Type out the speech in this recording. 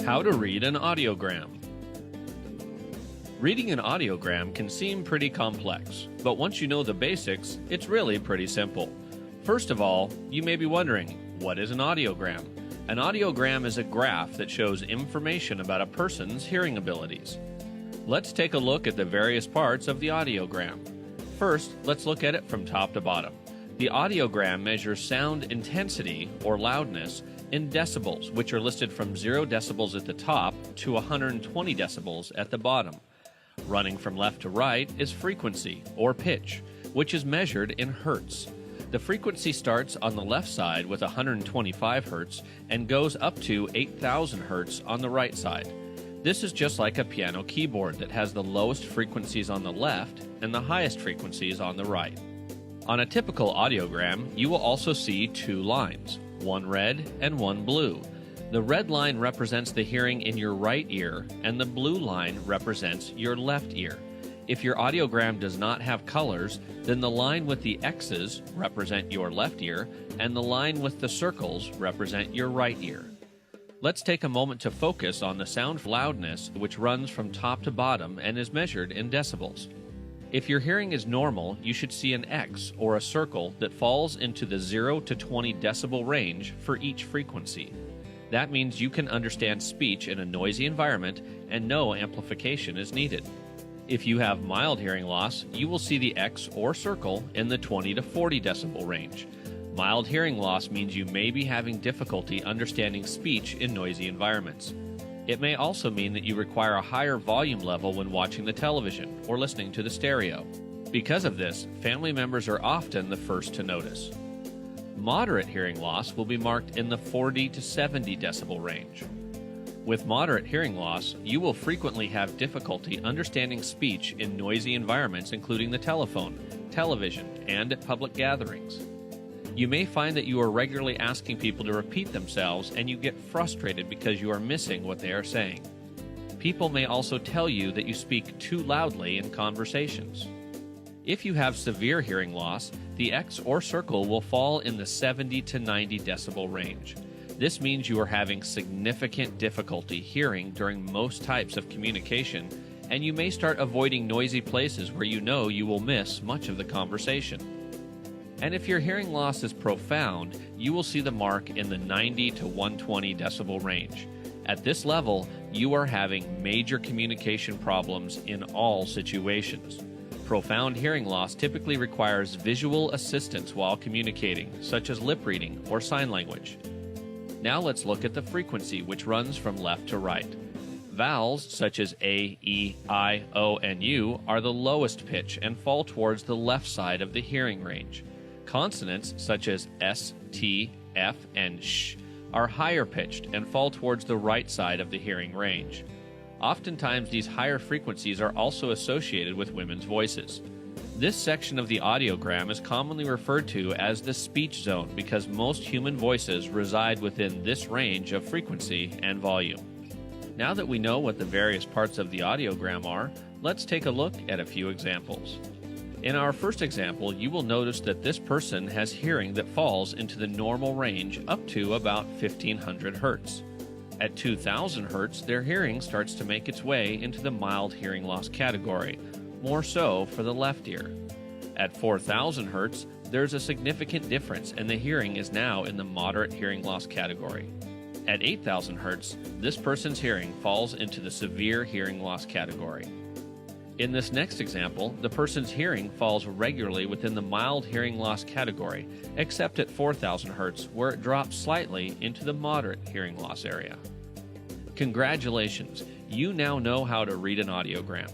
How to read an audiogram. Reading an audiogram can seem pretty complex, but once you know the basics, it's really pretty simple. First of all, you may be wondering, what is an audiogram? An audiogram is a graph that shows information about a person's hearing abilities. Let's take a look at the various parts of the audiogram. First, let's look at it from top to bottom. The audiogram measures sound intensity, or loudness, in decibels, which are listed from 0 decibels at the top to 120 decibels at the bottom. Running from left to right is frequency, or pitch, which is measured in hertz. The frequency starts on the left side with 125 hertz and goes up to 8,000 hertz on the right side. This is just like a piano keyboard that has the lowest frequencies on the left and the highest frequencies on the right. On a typical audiogram, you will also see two lines, one red and one blue. The red line represents the hearing in your right ear, and the blue line represents your left ear. If your audiogram does not have colors, then the line with the X's represent your left ear, and the line with the circles represent your right ear. Let's take a moment to focus on the sound loudness, which runs from top to bottom and is measured in decibels. If your hearing is normal, you should see an X or a circle that falls into the 0 to 20 decibel range for each frequency. That means you can understand speech in a noisy environment and no amplification is needed. If you have mild hearing loss, you will see the X or circle in the 20 to 40 decibel range. Mild hearing loss means you may be having difficulty understanding speech in noisy environments. It may also mean that you require a higher volume level when watching the television or listening to the stereo. Because of this, family members are often the first to notice. Moderate hearing loss will be marked in the 40 to 70 decibel range. With moderate hearing loss, you will frequently have difficulty understanding speech in noisy environments including the telephone, television, and at public gatherings. You may find that you are regularly asking people to repeat themselves and you get frustrated because you are missing what they are saying. People may also tell you that you speak too loudly in conversations. If you have severe hearing loss, the X or circle will fall in the 70 to 90 decibel range. This means you are having significant difficulty hearing during most types of communication, and you may start avoiding noisy places where you know you will miss much of the conversation. And if your hearing loss is profound, you will see the mark in the 90 to 120 decibel range. At this level, you are having major communication problems in all situations. Profound hearing loss typically requires visual assistance while communicating, such as lip reading or sign language. Now let's look at the frequency, which runs from left to right. Vowels such as A, E, I, O, and U are the lowest pitch and fall towards the left side of the hearing range. Consonants such as S, T, F, and Sh are higher pitched and fall towards the right side of the hearing range. Oftentimes, these higher frequencies are also associated with women's voices. This section of the audiogram is commonly referred to as the speech zone because most human voices reside within this range of frequency and volume. Now that we know what the various parts of the audiogram are, let's take a look at a few examples. In our first example, you will notice that this person has hearing that falls into the normal range up to about 1500 hertz. At 2000 hertz, their hearing starts to make its way into the mild hearing loss category, more so for the left ear. At 4000 hertz, there's a significant difference and the hearing is now in the moderate hearing loss category. At 8000 hertz, this person's hearing falls into the severe hearing loss category. In this next example, the person's hearing falls regularly within the mild hearing loss category, except at 4000 hertz, where it drops slightly into the moderate hearing loss area. Congratulations! You now know how to read an audiogram.